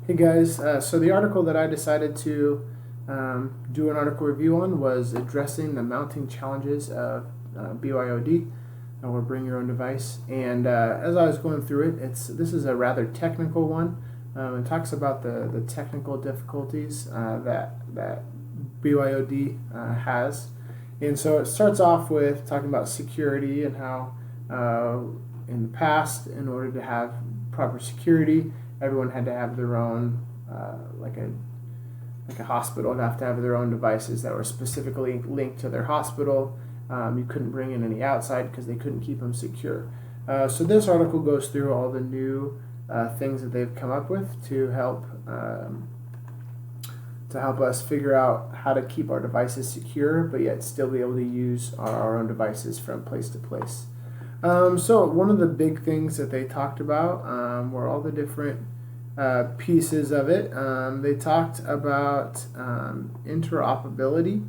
Hey guys, so the article that I decided to do an article review on was addressing the mounting challenges of BYOD, or Bring Your Own Device. And as I was going through it, this is a rather technical one. It talks about the technical difficulties that BYOD has. And so it starts off with talking about security and how in the past, in order to have proper security, everyone had to have their own, like a hospital would have to have their own devices that were specifically linked to their hospital. You couldn't bring in any outside because they couldn't keep them secure. So this article goes through all the new things that they've come up with to help us figure out how to keep our devices secure, but yet still be able to use our own devices from place to place. So one of the big things that they talked about were all the different pieces of it. They talked about interoperability,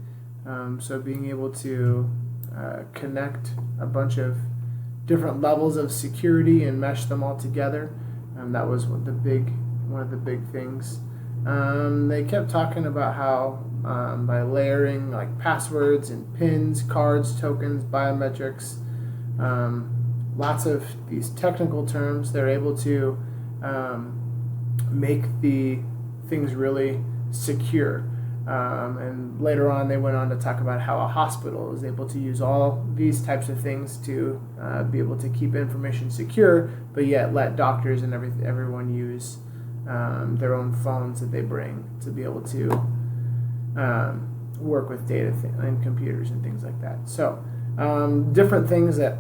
so being able to connect a bunch of different levels of security and mesh them all together. That was one of the big things. They kept talking about how by layering like passwords and pins, cards, tokens, biometrics, lots of these technical terms, they're able to make the things really secure. And later on, they went on to talk about how a hospital is able to use all these types of things to be able to keep information secure, but yet let doctors and everyone use their own phones that they bring to be able to work with data and computers and things like that. So different things that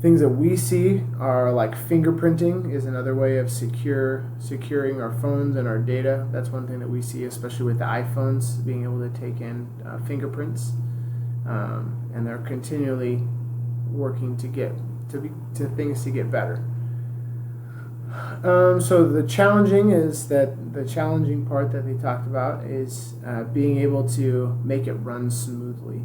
things that we see are like fingerprinting is another way of securing our phones and our data. That's one thing that we see, especially with the iPhones, being able to take in fingerprints, and they're continually working to things to get better. So the challenging part that they talked about is being able to make it run smoothly.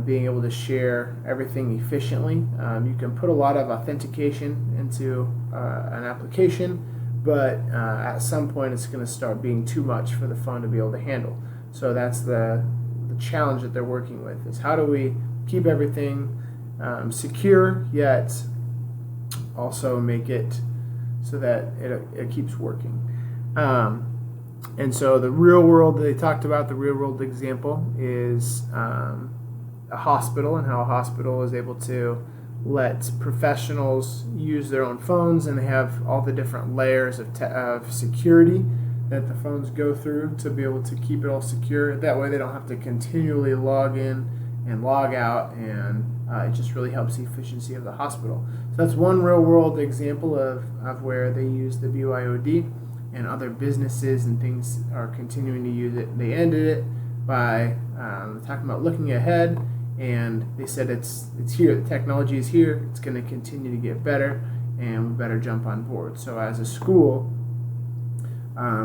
Being able to share everything efficiently. You can put a lot of authentication into an application, but at some point it's going to start being too much for the phone to be able to handle. So that's the challenge that they're working with, is how do we keep everything secure, yet also make it so that it keeps working. And so the real world that they talked about, the real world example is a hospital, and how a hospital is able to let professionals use their own phones, and they have all the different layers of security that the phones go through to be able to keep it all secure. That way they don't have to continually log in and log out, and it just really helps the efficiency of the hospital. So that's one real world example of where they use the BYOD, and other businesses and things are continuing to use it. They ended it by talking about looking ahead, and they said it's here. The technology is here. It's going to continue to get better, and we better jump on board. So as a school,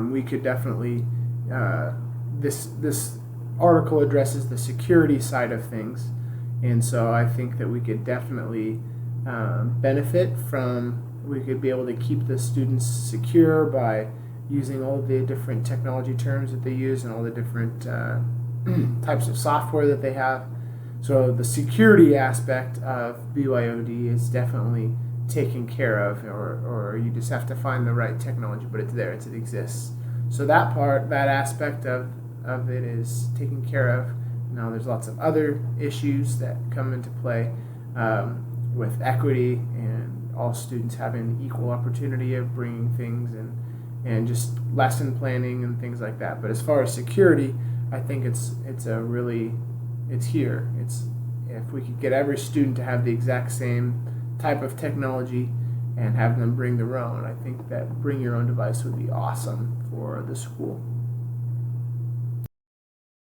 we could definitely this article addresses the security side of things, and so I think that we could definitely benefit from. We could be able to keep the students secure by using all the different technology terms that they use and all the different types of software that they have. So the security aspect of BYOD is definitely taken care of, or you just have to find the right technology, but it's there, it exists. So that aspect of it is taken care of. Now there's lots of other issues that come into play with equity and all students having equal opportunity of bringing things, and just lesson planning and things like that. But as far as security, I think it's here. If we could get every student to have the exact same type of technology and have them bring their own, I think that Bring Your Own Device would be awesome for the school.